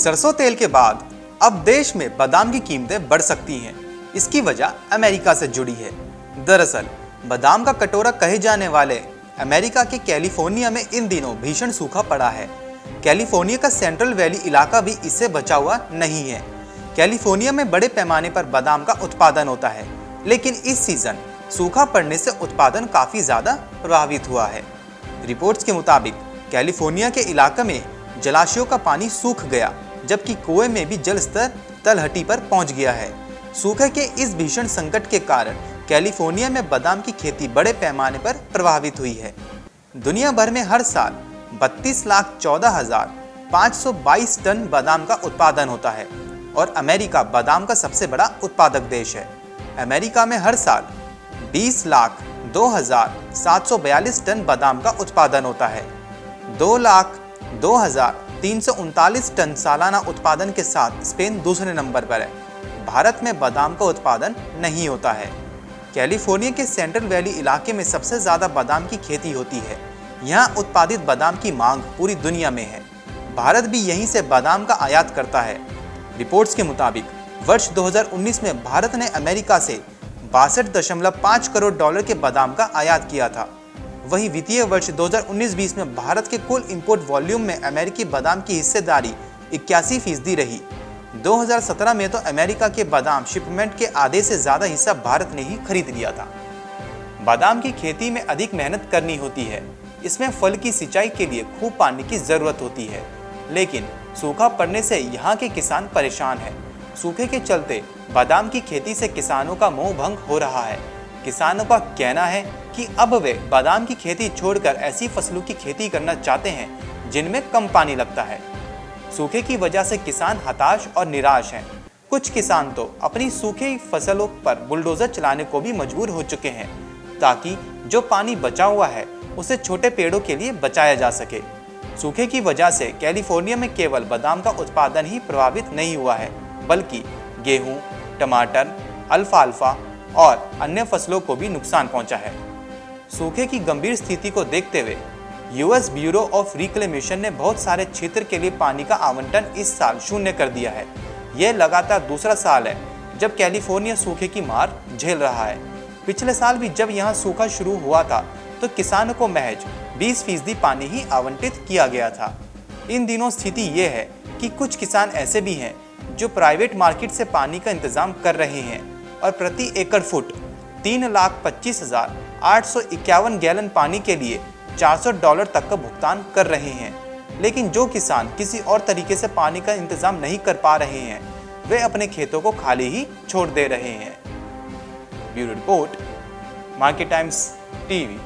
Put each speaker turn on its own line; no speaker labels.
सरसों तेल के बाद अब देश में बादाम की कीमतें बढ़ सकती हैं। इसकी वजह अमेरिका से जुड़ी है। दरअसल बादाम का कटोरा कहे जाने वाले अमेरिका के कैलिफोर्निया में इन दिनों भीषण सूखा पड़ा है। कैलिफोर्निया का सेंट्रल वैली इलाका भी इससे बचा हुआ नहीं है। कैलिफोर्निया में बड़े पैमाने पर बादाम का उत्पादन होता है, लेकिन इस सीजन सूखा पड़ने से उत्पादन काफी ज्यादा प्रभावित हुआ है। रिपोर्ट्स के मुताबिक कैलिफोर्निया के इलाके में जलाशयों का पानी सूख गया, जबकि कुएं में भी जल स्तर तलहटी पर पहुंच गया है। सूखे के इस भीषण संकट के कारण कैलिफोर्निया में बादाम की खेती बड़े पैमाने पर प्रभावित हुई है। दुनिया भर में हर साल 32,14,522 टन बादाम का उत्पादन होता है और अमेरिका बादाम का सबसे बड़ा उत्पादक देश है। अमेरिका में हर साल 20,02,742 टन बादाम का उत्पादन होता है। 2,02,339 टन सालाना उत्पादन के साथ स्पेन दूसरे नंबर पर है। भारत में बादाम का उत्पादन नहीं होता है। कैलिफोर्निया के सेंट्रल वैली इलाके में सबसे ज़्यादा बादाम की खेती होती है। यहाँ उत्पादित बादाम की मांग पूरी दुनिया में है। भारत भी यहीं से बादाम का आयात करता है। रिपोर्ट्स के मुताबिक वर्ष 2019 में भारत ने अमेरिका से 62.5 करोड़ डॉलर के बादाम का आयात किया था। वहीं वित्तीय वर्ष 2019-20 में भारत के कुल इंपोर्ट वॉल्यूम में अमेरिकी बादाम की हिस्सेदारी 81% रही। 2017 में तो अमेरिका के बादाम शिपमेंट के आधे से ज़्यादा हिस्सा भारत ने ही खरीद लिया था। बादाम की खेती में अधिक मेहनत करनी होती है। इसमें फल की सिंचाई के लिए खूब पानी की ज़रूरत होती है, लेकिन सूखा पड़ने से यहाँ के किसान परेशान हैं। सूखे के चलते बादाम की खेती से किसानों का मोह भंग हो रहा है। किसानों का कहना है कि अब वे बादाम की खेती छोड़कर ऐसी फसलों की खेती करना चाहते हैं जिनमें कम पानी लगता है। सूखे की वजह से किसान हताश और निराश हैं। कुछ किसान तो अपनी सूखी फसलों पर बुलडोजर चलाने को भी मजबूर हो चुके हैं, ताकि जो पानी बचा हुआ है उसे छोटे पेड़ों के लिए बचाया जा सके। सूखे की वजह से कैलिफोर्निया में केवल बादाम का उत्पादन ही प्रभावित नहीं हुआ है, बल्कि गेहूं, टमाटर, अल्फाल्फा और अन्य फसलों को भी नुकसान पहुंचा है। सूखे की गंभीर स्थिति को देखते हुए यूएस ब्यूरो ऑफ रिक्लेमेशन ने बहुत सारे क्षेत्र के लिए पानी का आवंटन इस साल शून्य कर दिया है। यह लगातार दूसरा साल है जब कैलिफोर्निया सूखे की मार झेल रहा है। पिछले साल भी जब यहाँ सूखा शुरू हुआ था तो किसानों को महज 20% पानी ही आवंटित किया गया था। इन दिनों स्थिति ये है कि कुछ किसान ऐसे भी हैं जो प्राइवेट मार्केट से पानी का इंतजाम कर रहे हैं और प्रति एकड़ फुट 3,25,851 गैलन पानी के लिए $400 तक का भुगतान कर रहे हैं। लेकिन जो किसान किसी और तरीके से पानी का इंतजाम नहीं कर पा रहे हैं, वे अपने खेतों को खाली ही छोड़ दे रहे हैं। Bureau report, market times TV.